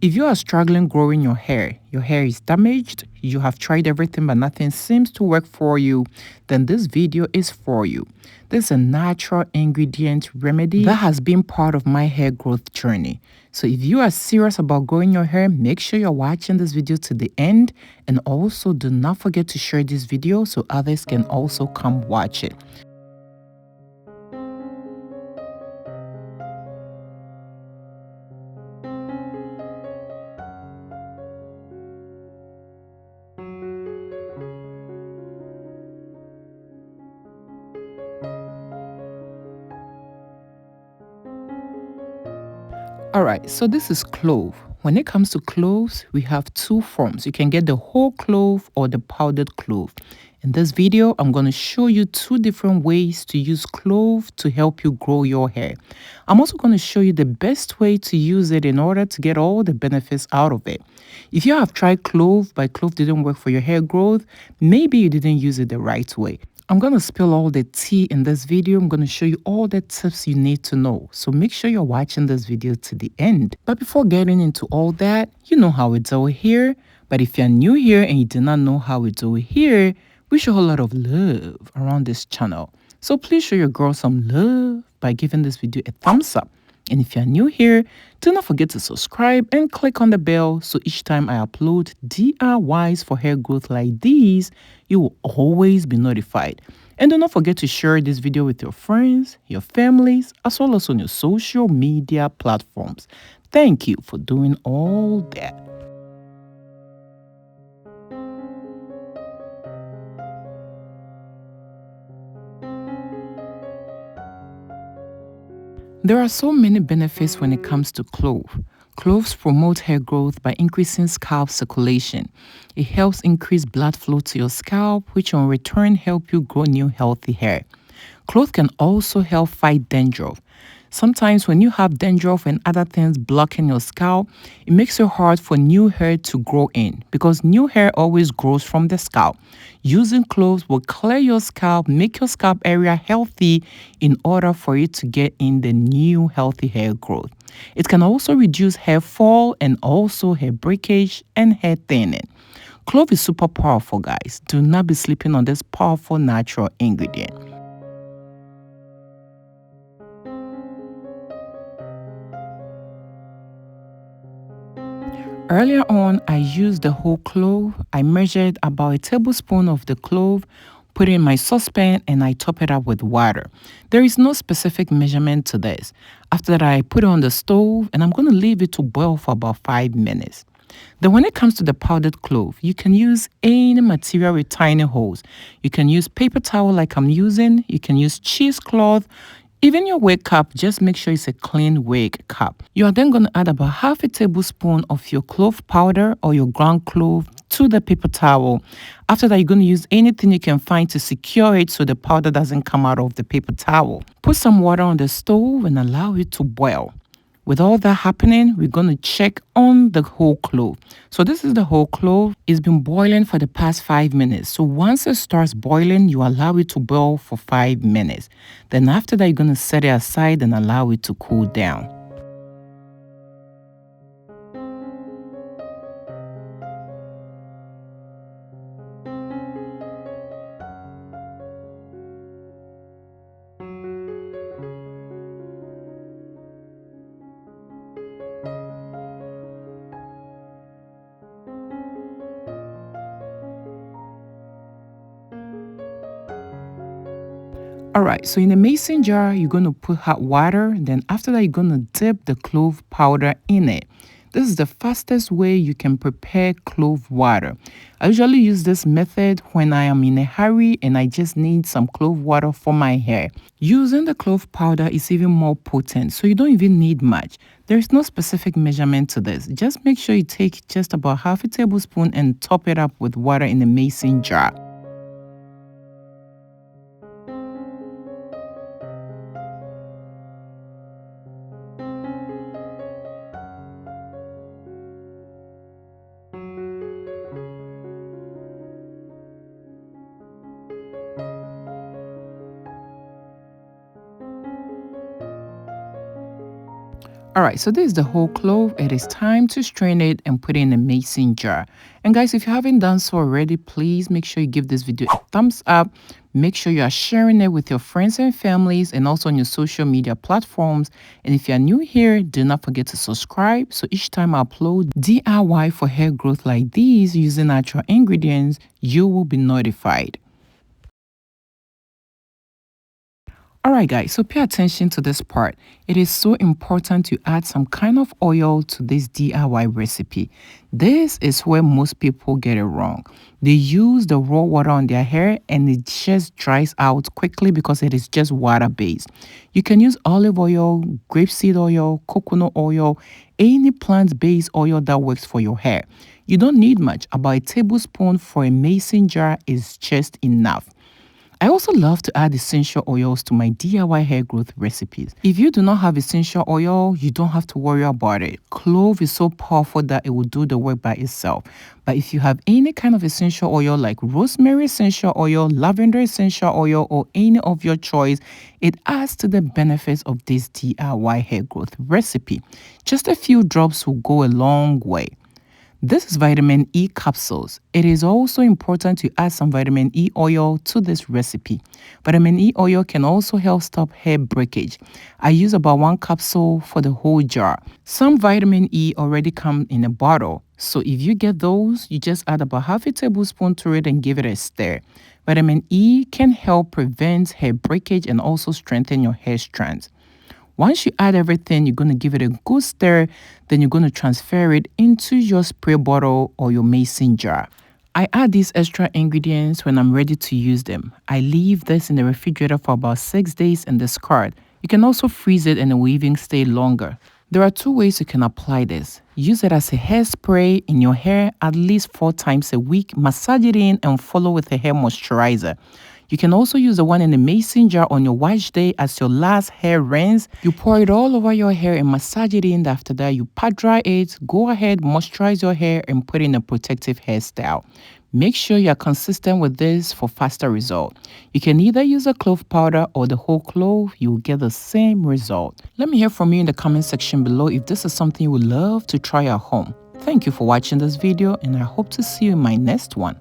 If you are struggling growing your hair is damaged, you have tried everything but nothing seems to work for you, then this video is for you. This is a natural ingredient remedy that has been part of my hair growth journey. So if you are serious about growing your hair, make sure you're watching this video to the end, and also do not forget to share this video so others can also come watch it. All right, so this is clove. When it comes to cloves, we have two forms. You can get the whole clove or the powdered clove. In this video, I'm going to show you two different ways to use clove to help you grow your hair. I'm also going to show you the best way to use it in order to get all the benefits out of it. If you have tried clove but clove didn't work for your hair growth, maybe you didn't use it the right way. I'm going to spill all the tea in this video. I'm going to show you all the tips you need to know. So make sure you're watching this video to the end. But before getting into all that, you know how we do it here. But if you're new here and you do not know how we do it here, we show a lot of love around this channel. So please show your girl some love by giving this video a thumbs up. And if you're new here, do not forget to subscribe and click on the bell so each time I upload DIYs for hair growth like these, you will always be notified. And do not forget to share this video with your friends, your families, as well as on your social media platforms. Thank you for doing all that. There are so many benefits when it comes to clove. Cloves promote hair growth by increasing scalp circulation. It helps increase blood flow to your scalp, which in return help you grow new healthy hair. Clove can also help fight dandruff. Sometimes when you have dandruff and other things blocking your scalp, it makes it hard for new hair to grow in because new hair always grows from the scalp. Using cloves will clear your scalp, make your scalp area healthy in order for it to get in the new healthy hair growth. It can also reduce hair fall and also hair breakage and hair thinning. Clove is super powerful, guys. Do not be sleeping on this powerful natural ingredient. Earlier on, I used the whole clove. I measured about a tablespoon of the clove, put it in my saucepan, and I top it up with water. There is no specific measurement to this. After that, I put it on the stove, and I'm going to leave it to boil for about 5 minutes. Then when it comes to the powdered clove, you can use any material with tiny holes. You can use paper towel like I'm using. You can use cheesecloth. Even your wig cup, just make sure it's a clean wig cup. You are then going to add about half a tablespoon of your clove powder or your ground clove to the paper towel. After that, you're going to use anything you can find to secure it so the powder doesn't come out of the paper towel. Put some water on the stove and allow it to boil. With all that happening, we're going to check on the whole clove. So this is the whole clove. It's been boiling for the past 5 minutes. So once it starts boiling, you allow it to boil for 5 minutes. Then after that, you're going to set it aside and allow it to cool down. All right, so in a mason jar, you're going to put hot water. Then after that, you're going to dip the clove powder in it. This is the fastest way you can prepare clove water. I usually use this method when I am in a hurry and I just need some clove water for my hair. Using the clove powder is even more potent, so you don't even need much. There is no specific measurement to this. Just make sure you take just about half a tablespoon and top it up with water in a mason jar. All right, so this is the whole clove. It is time to strain it and put it in a mason jar. And guys, if you haven't done so already, please make sure you give this video a thumbs up. Make sure you are sharing it with your friends and families and also on your social media platforms. And if you are new here, do not forget to subscribe. So each time I upload DIY for hair growth like these using natural ingredients, you will be notified. Alright guys, so pay attention to this part. It is so important to add some kind of oil to this DIY recipe. This is where most people get it wrong. They use the raw water on their hair and it just dries out quickly because it is just water based. You can use olive oil, grapeseed oil, coconut oil, any plant-based oil that works for your hair. You don't need much. About a tablespoon for a mason jar is just enough. I also love to add essential oils to my DIY hair growth recipes. If you do not have essential oil, you don't have to worry about it. Clove is so powerful that it will do the work by itself. But if you have any kind of essential oil like rosemary essential oil, lavender essential oil, or any of your choice, it adds to the benefits of this DIY hair growth recipe. Just a few drops will go a long way. This is vitamin E capsules. It is also important to add some vitamin E oil to this recipe. Vitamin E oil can also help stop hair breakage. I use about 1 capsule for the whole jar. Some vitamin E already come in a bottle, so if you get those, you just add about half a tablespoon to it and give it a stir. Vitamin E can help prevent hair breakage and also strengthen your hair strands. Once you add everything, you're going to give it a good stir, then you're going to transfer it into your spray bottle or your mason jar. I add these extra ingredients when I'm ready to use them. I leave this in the refrigerator for about 6 days and discard. You can also freeze it and it will even stay longer. There are 2 ways you can apply this. Use it as a hairspray in your hair at least 4 times a week. Massage it in and follow with a hair moisturizer. You can also use the one in the mason jar on your wash day as your last hair rinse. You pour it all over your hair and massage it in. After that, you pat dry it. Go ahead, moisturize your hair and put in a protective hairstyle. Make sure you are consistent with this for faster result. You can either use a clove powder or the whole clove. You will get the same result. Let me hear from you in the comment section below if this is something you would love to try at home. Thank you for watching this video and I hope to see you in my next one.